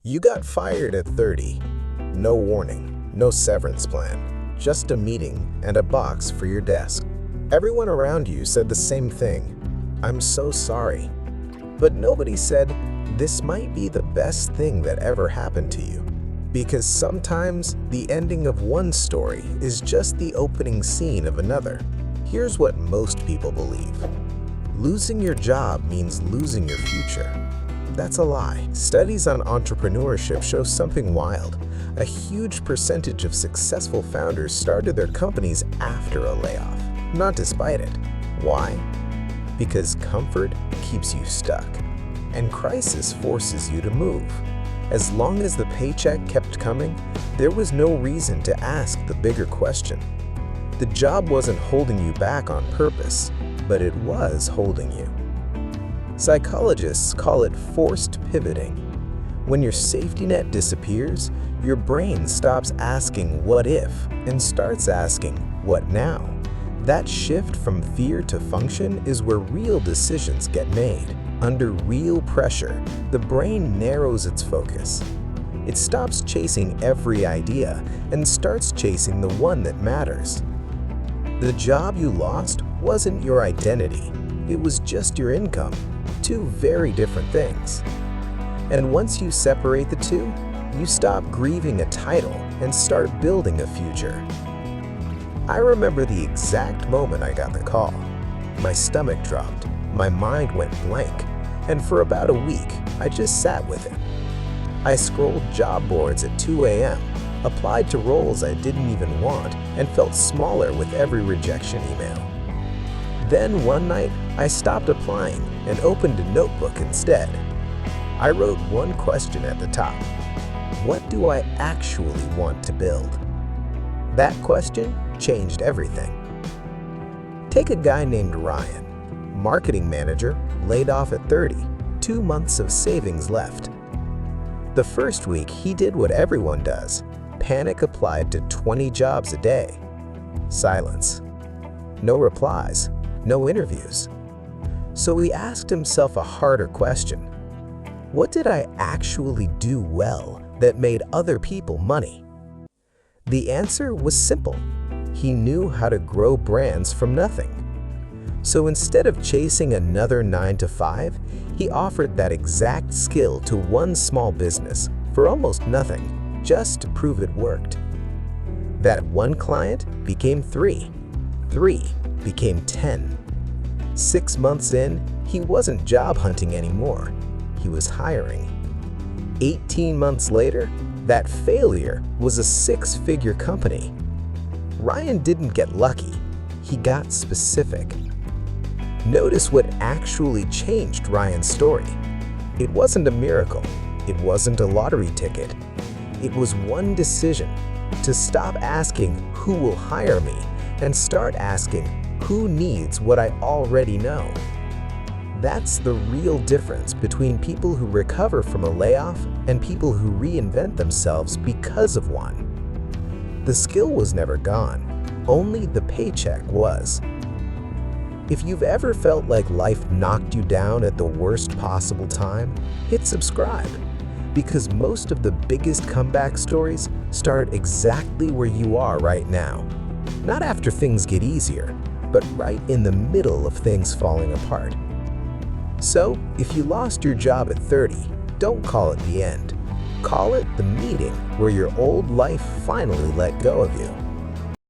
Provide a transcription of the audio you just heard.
You got fired at 30. No warning, no severance plan, just a meeting and a box for your desk. Everyone around you said the same thing. I'm so sorry. But nobody said, this might be the best thing that ever happened to you. Because sometimes the ending of one story is just the opening scene of another. Here's what most people believe. Losing your job means losing your future. That's a lie. Studies on entrepreneurship show something wild. A huge percentage of successful founders started their companies after a layoff, not despite it. Why? Because comfort keeps you stuck, and crisis forces you to move. As long as the paycheck kept coming, there was no reason to ask the bigger question. The job wasn't holding you back on purpose, but it was holding you. Psychologists call it forced pivoting. When your safety net disappears, your brain stops asking what if and starts asking what now. That shift from fear to function is where real decisions get made. Under real pressure, the brain narrows its focus. It stops chasing every idea and starts chasing the one that matters. The job you lost wasn't your identity. It was just your income. Two very different things. And once you separate the two, you stop grieving a title and start building a future. I remember the exact moment I got the call. My stomach dropped, my mind went blank, and for about a week, I just sat with it. I scrolled job boards at 2 a.m., applied to roles I didn't even want, and felt smaller with every rejection email. Then one night, I stopped applying and opened a notebook instead. I wrote one question at the top. What do I actually want to build? That question changed everything. Take a guy named Ryan, marketing manager, laid off at 30, 2 months of savings left. The first week, he did what everyone does. Panic applied to 20 jobs a day. Silence. No replies, no interviews. So he asked himself a harder question. What did I actually do well that made other people money? The answer was simple. He knew how to grow brands from nothing. So instead of chasing another 9-to-5, he offered that exact skill to one small business for almost nothing, just to prove it worked. That one client became 3. 3 became 10. 6 months in, he wasn't job hunting anymore. He was hiring. 18 months later, that failure was a 6-figure company. Ryan didn't get lucky. He got specific. Notice what actually changed Ryan's story. It wasn't a miracle. It wasn't a lottery ticket. It was one decision: to stop asking who will hire me and start asking who needs what I already know. That's the real difference between people who recover from a layoff and people who reinvent themselves because of one. The skill was never gone, only the paycheck was. If you've ever felt like life knocked you down at the worst possible time, hit subscribe, because most of the biggest comeback stories start exactly where you are right now. Not after things get easier, but right in the middle of things falling apart. So, if you lost your job at 30, don't call it the end. Call it the meeting where your old life finally let go of you.